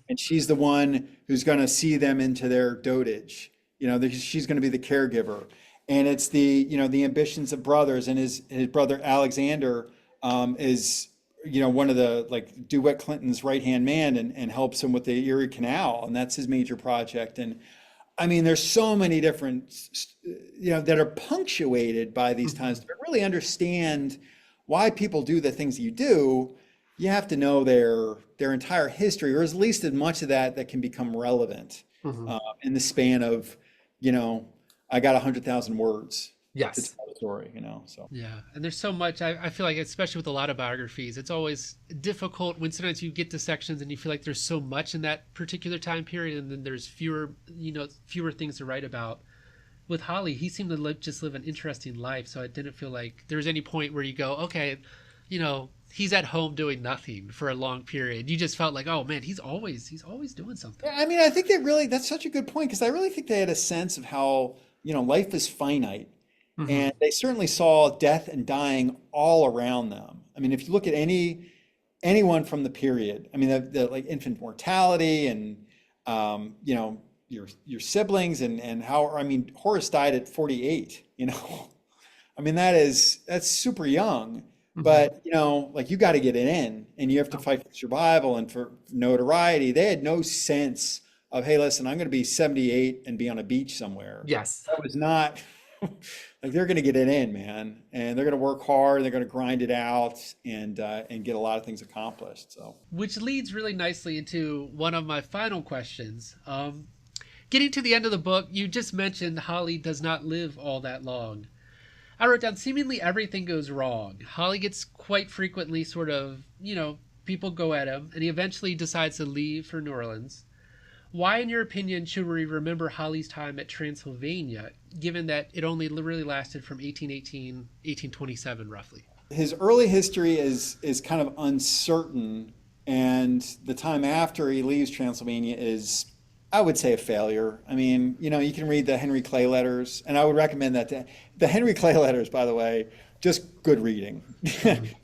And she's the one who's going to see them into their dotage. She's going to be the caregiver. And it's the ambitions of brothers, and his brother Alexander is, one of the, like, DeWitt Clinton's right-hand man, and helps him with the Erie Canal. And that's his major project. And I mean, there's so many different, that are punctuated by these times. To really understand why people do the things that you do, you have to know their entire history, or at least as much of that can become relevant in the span of, I got 100,000 words. Yes. To tell the story, so. Yeah. And there's so much, I feel like, especially with a lot of biographies, it's always difficult when sometimes you get to sections and you feel like there's so much in that particular time period, and then there's fewer things to write about. With Holley, he seemed to just live an interesting life. So I didn't feel like there was any point where you go, okay, he's at home doing nothing for a long period. You just felt like, oh man, he's always doing something. Yeah, I mean, I think that's such a good point, because I really think they had a sense of how, life is finite. And they certainly saw death and dying all around them. I mean, if you look at anyone from the period, I mean, the like infant mortality, and your siblings, and how, I mean, Horace died at 48. I mean, that's super young. But like, you got to get it in, and you have to fight for survival and for notoriety. They had no sense of, hey, listen, I'm going to be 78 and be on a beach somewhere. Yes, that was not. Like, they're going to get it in, man, and they're going to work hard. They're going to grind it out and get a lot of things accomplished. So, which leads really nicely into one of my final questions. Getting to the end of the book, you just mentioned Holley does not live all that long. I wrote down, seemingly everything goes wrong. Holley gets quite frequently sort of, people go at him, and he eventually decides to leave for New Orleans. Why, in your opinion, should we remember Holley's time at Transylvania, given that it only really lasted from 1818, 1827, roughly? His early history is kind of uncertain, and the time after he leaves Transylvania is, I would say, a failure. I mean, you can read the Henry Clay letters, and I would recommend that. The Henry Clay letters, by the way, just good reading,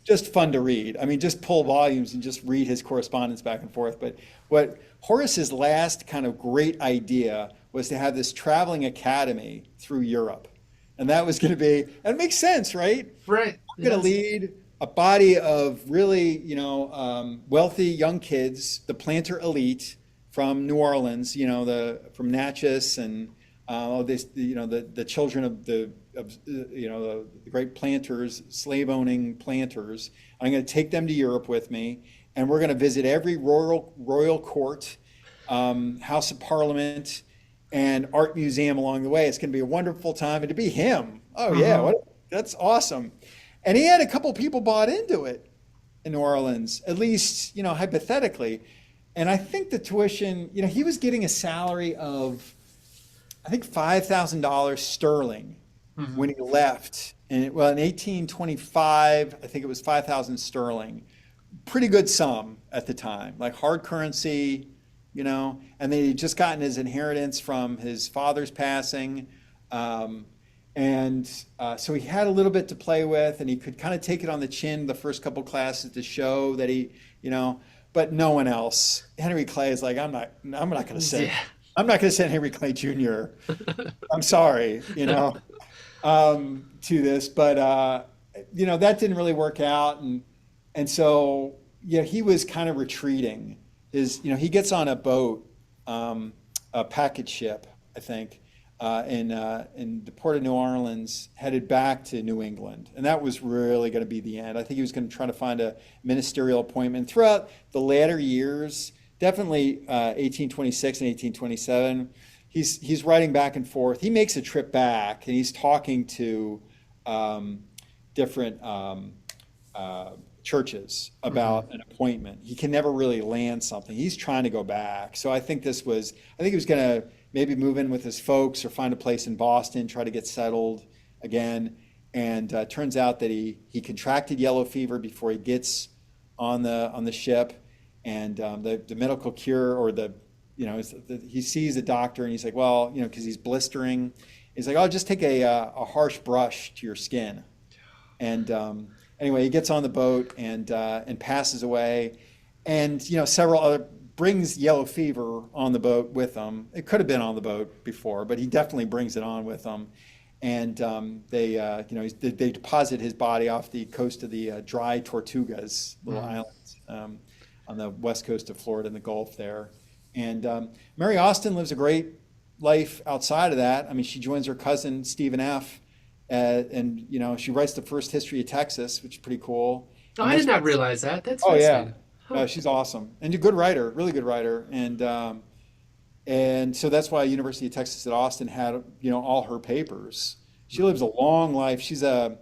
just fun to read. I mean, just pull volumes and just read his correspondence back and forth. But what Horace's last kind of great idea was to have this traveling academy through Europe. And that was going to be, and it makes sense, right? Right. I'm going to lead a body of really, wealthy young kids, the planter elite from New Orleans, from Natchez and the children of the great planters, slave-owning planters. I'm going to take them to Europe with me, and we're going to visit every royal court, House of Parliament, and art museum along the way. It's going to be a wonderful time, and to be him, oh yeah, that's awesome. And he had a couple people bought into it in New Orleans, at least, hypothetically. And I think the tuition, he was getting a salary of, I think, $5,000 sterling when he left. And in 1825, I think it was 5,000 sterling. Pretty good sum at the time, like hard currency, and then he'd just gotten his inheritance from his father's passing. So he had a little bit to play with, and he could kind of take it on the chin the first couple classes to show that he, but no one else. Henry Clay is like, I'm not going to send Henry Clay Jr. I'm sorry, to this, but that didn't really work out, and so he was kind of retreating. He gets on a boat, a packet ship, I think, in the port of New Orleans, headed back to New England. And that was really going to be the end. I think he was going to try to find a ministerial appointment. Throughout the latter years, definitely 1826 and 1827, he's writing back and forth. He makes a trip back, and he's talking to different churches about an appointment. He can never really land something. He's trying to go back. So I think he was going to maybe move in with his folks or find a place in Boston, try to get settled again. And turns out that he contracted yellow fever before he gets on the ship. And the medical cure, or he sees a doctor, and he's like, well, because he's blistering. He's like, oh, just take a harsh brush to your skin. And anyway, he gets on the boat and passes away. And several other brings yellow fever on the boat with him. It could have been on the boat before, but he definitely brings it on with him. And they deposit his body off the coast of the Dry Tortugas, little islands on the west coast of Florida in the Gulf there. And Mary Austin lives a great life outside of that. I mean, she joins her cousin Stephen F. And she writes the first history of Texas, which is pretty cool. Oh, I did not realize that. That's fascinating. Yeah. Huh. She's awesome and a good writer, really good writer. And so that's why University of Texas at Austin had all her papers. She lives a long life. She's a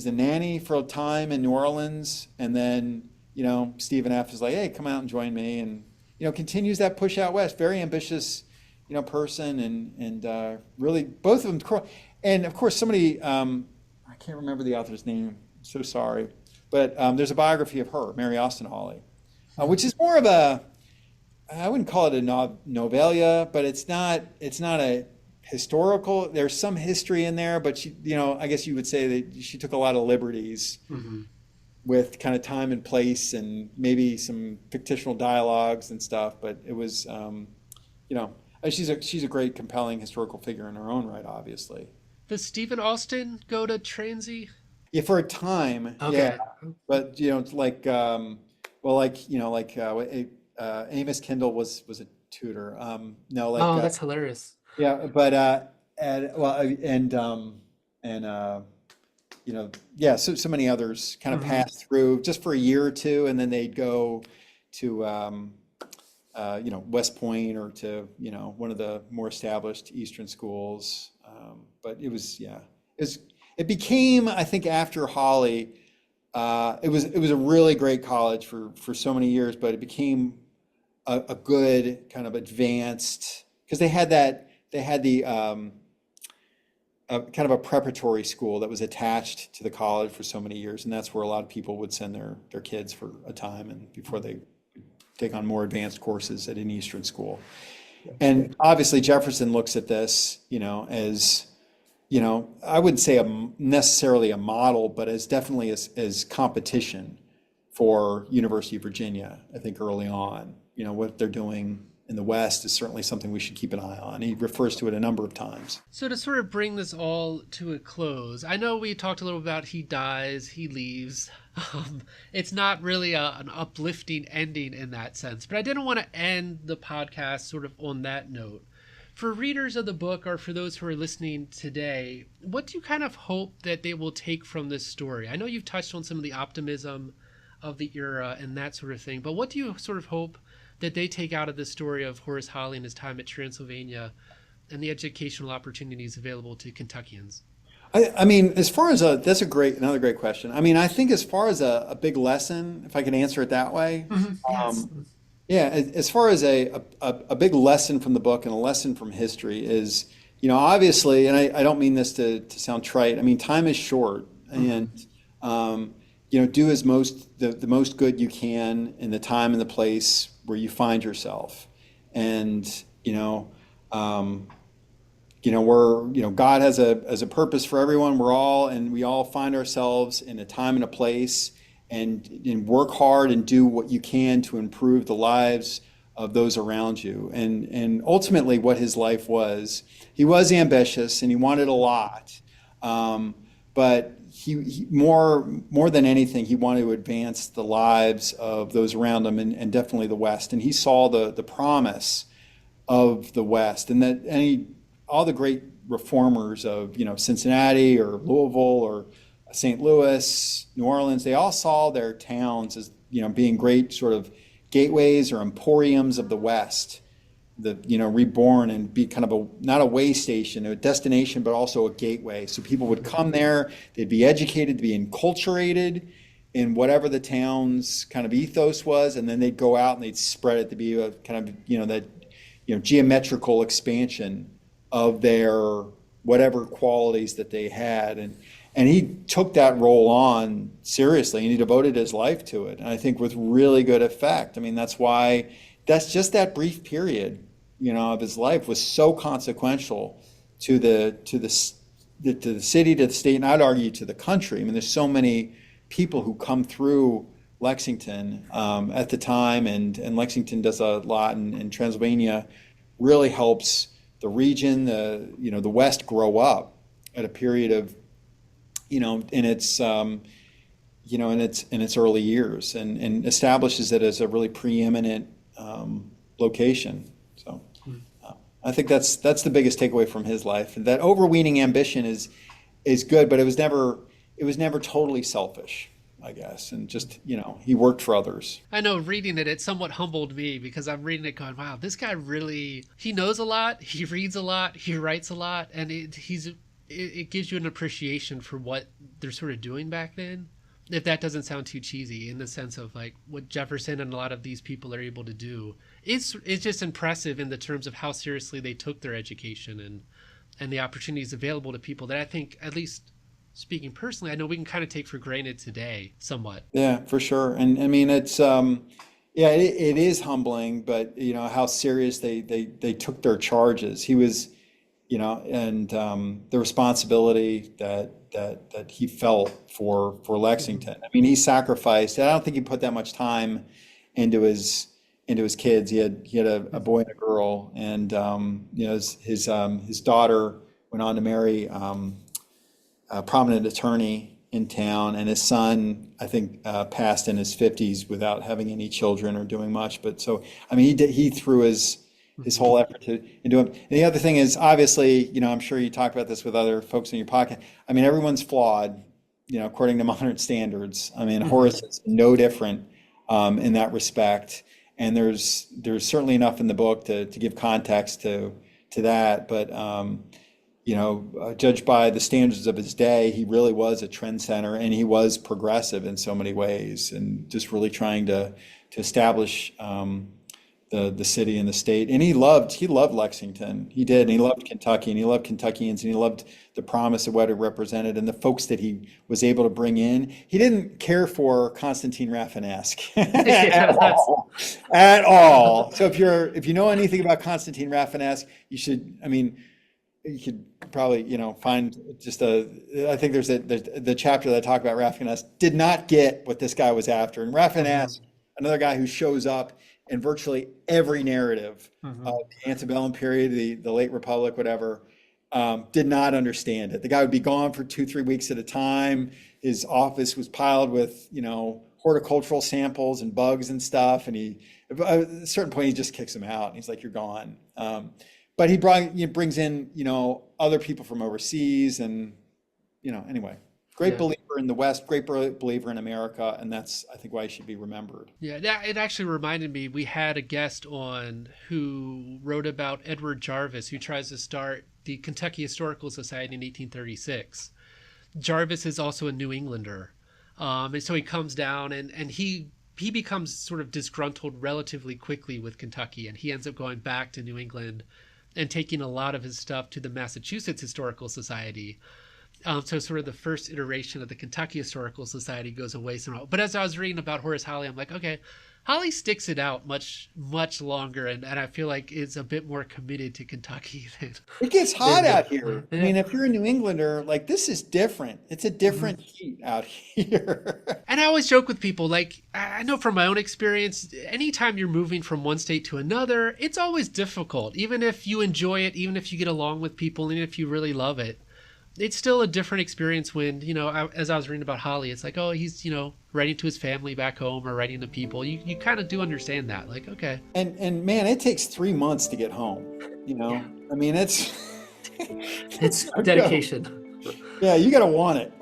nanny for a time in New Orleans, and then Stephen F. is like, hey, come out and join me, and continues that push out west. Very ambitious person, and really both of them. And of course, somebody, I can't remember the author's name, I'm so sorry, but there's a biography of her, Mary Austin Holley, which is more of I wouldn't call it a novella, but it's not a historical. There's some history in there, but she, I guess you would say that she took a lot of liberties with kind of time and place, and maybe some fictional dialogues and stuff, but it was, she's a great, compelling historical figure in her own right, obviously. Does Stephen Austin go to Transy? Yeah, for a time. Okay. Yeah. But Amos Kendall was a tutor. That's hilarious. Yeah, but so many others kind of passed through just for a year or two, and then they'd go to West Point or to one of the more established Eastern schools. But it became, I think, after Holley, it was a really great college for so many years, but it became a good kind of advanced, because they had the kind of a preparatory school that was attached to the college for so many years, and that's where a lot of people would send their kids for a time, and before they take on more advanced courses at an Eastern school. And obviously Jefferson looks at this, as, I wouldn't say necessarily a model, but as definitely as competition for University of Virginia, I think early on, what they're doing in the West is certainly something we should keep an eye on. He refers to it a number of times. So to sort of bring this all to a close, I know we talked a little about he dies, he leaves. It's not really an uplifting ending in that sense, but I didn't want to end the podcast sort of on that note. For readers of the book, or for those who are listening today, what do you kind of hope that they will take from this story? I know you've touched on some of the optimism of the era and that sort of thing, but what do you sort of hope that they take out of the story of Horace Holley and his time at Transylvania and the educational opportunities available to Kentuckians? I mean, as far as that's another great question. I mean, I think as far as a big lesson, if I can answer it that way, Yes. yeah, as far as a big lesson from the book and a lesson from history is, obviously, and I don't mean this to sound trite. I mean, time is short, and do the most good you can in the time and the place where you find yourself, and God has a purpose for everyone. We all find ourselves in a time and a place, and work hard and do what you can to improve the lives of those around you. And ultimately what his life was, he was ambitious and he wanted a lot. But he more than anything, he wanted to advance the lives of those around him, and definitely the West. And he saw the promise of the West, and all the great reformers of Cincinnati or Louisville or St. Louis, New Orleans, they all saw their towns as being great sort of gateways or emporiums of the West, reborn and be kind of not a way station, a destination, but also a gateway. So people would come there, they'd be educated, be enculturated in whatever the town's kind of ethos was, and then they'd go out and they'd spread it to be a kind of that geometrical expansion of their whatever qualities that they had. And he took that role on seriously, and he devoted his life to it, and I think with really good effect. I mean, that's just that brief period, of his life was so consequential to the city, to the state, and I'd argue to the country. I mean, there's so many people who come through Lexington at the time, and Lexington does a lot, and Transylvania really helps the region, the West grow up at a period of in its early years, and establishes it as a really preeminent location. So I think that's the biggest takeaway from his life. That overweening ambition is good, but it was never totally selfish, I guess, and just he worked for others. I know, reading it somewhat humbled me, because I'm reading it going, wow, this guy he knows a lot, he reads a lot, he writes a lot, and it gives you an appreciation for what they're sort of doing back then, if that doesn't sound too cheesy, in the sense of like what Jefferson and a lot of these people are able to do. It's just impressive in the terms of how seriously they took their education and the opportunities available to people that I think, at least speaking personally, I know we can kind of take for granted today somewhat. Yeah, for sure. And I mean, it's it is humbling, but how serious they took their charges. He was and the responsibility that he felt for Lexington. I mean, he sacrificed. I don't think he put that much time into his kids. He had a boy and a girl, and his daughter went on to marry a prominent attorney in town, and his son, I think, passed in his 50s without having any children or doing much. But so, I mean, he threw his whole effort into him. And the other thing is, obviously, I'm sure you talk about this with other folks in your podcast. I mean, everyone's flawed, according to modern standards. I mean, Horace is no different in that respect. And there's certainly enough in the book to give context to that. But judged by the standards of his day, he really was a trend center, and he was progressive in so many ways, and just really trying to establish the city and the state. And he loved Lexington. He did. And he loved Kentucky, and he loved Kentuckians, and he loved the promise of what it represented and the folks that he was able to bring in. He didn't care for Constantine Rafinesque at all. So if you know anything about Constantine Rafinesque, you should, you could probably, find just I think there's the chapter that I talk about. Rafinesque did not get what this guy was after. And Rafinesque, another guy who shows up in virtually every narrative of the antebellum period, the late Republic, whatever, did not understand it. The guy would be gone for 2-3 weeks at a time. His office was piled with, horticultural samples and bugs and stuff. And at a certain point, he just kicks him out. And he's like, "You're gone." But he brings in, other people from overseas, and, anyway. Great believer in the West, great believer in America, and that's, I think, why he should be remembered. Yeah, it actually reminded me, we had a guest on who wrote about Edward Jarvis, who tries to start the Kentucky Historical Society in 1836. Jarvis is also a New Englander, and so he comes down, and he becomes sort of disgruntled relatively quickly with Kentucky, and he ends up going back to New England and taking a lot of his stuff to the Massachusetts Historical Society. So sort of the first iteration of the Kentucky Historical Society goes away somehow. But as I was reading about Horace Holley, I'm like, okay, Holley sticks it out much, much longer, and I feel like is a bit more committed to Kentucky than... It gets hot out here. I mean, if you're a New Englander, like, this is different. It's a different heat out here. And I always joke with people, like, I know from my own experience, anytime you're moving from one state to another, it's always difficult. Even if you enjoy it, even if you get along with people, even if you really love it, it's still a different experience when, as I was reading about Holley, it's like, oh, he's, writing to his family back home or writing to people. You kind of do understand that. Like, okay. And man, it takes 3 months to get home, Yeah. I mean, it's dedication. Yeah, you got to want it.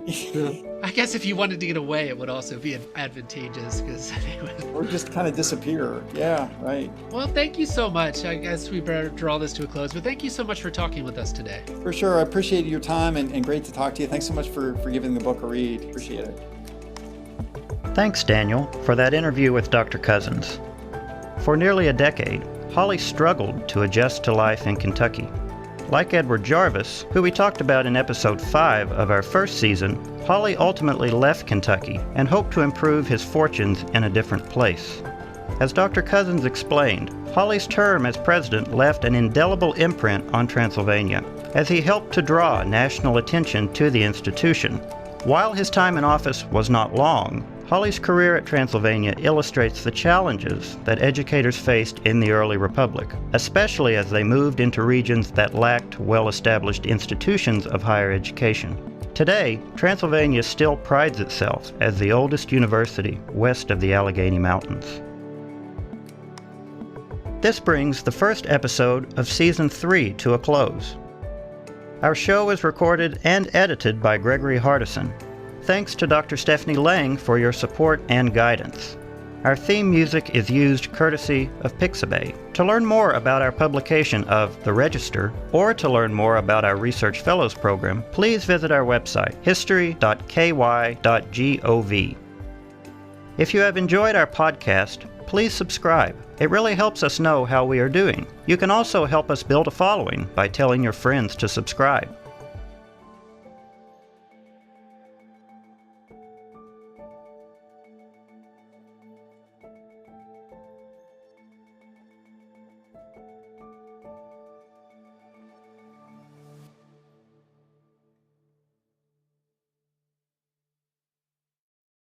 I guess if you wanted to get away, it would also be advantageous because or just kind of disappear. Yeah, right. Well, thank you so much. I guess we better draw this to a close, but thank you so much for talking with us today. For sure. I appreciate your time and great to talk to you. Thanks so much for giving the book a read. Appreciate it. Thanks, Daniel, for that interview with Dr. Cousins. For nearly a decade, Holley struggled to adjust to life in Kentucky. Like Edward Jarvis, who we talked about in episode 5 of our first season, Holley ultimately left Kentucky and hoped to improve his fortunes in a different place. As Dr. Cousins explained, Holley's term as president left an indelible imprint on Transylvania, as he helped to draw national attention to the institution. While his time in office was not long, Holley's career at Transylvania illustrates the challenges that educators faced in the early republic, especially as they moved into regions that lacked well-established institutions of higher education. Today, Transylvania still prides itself as the oldest university west of the Allegheny Mountains. This brings the first episode of Season 3 to a close. Our show is recorded and edited by Gregory Hardison. Thanks to Dr. Stephanie Lang for your support and guidance. Our theme music is used courtesy of Pixabay. To learn more about our publication of The Register, or to learn more about our Research Fellows program, please visit our website, history.ky.gov. If you have enjoyed our podcast, please subscribe. It really helps us know how we are doing. You can also help us build a following by telling your friends to subscribe.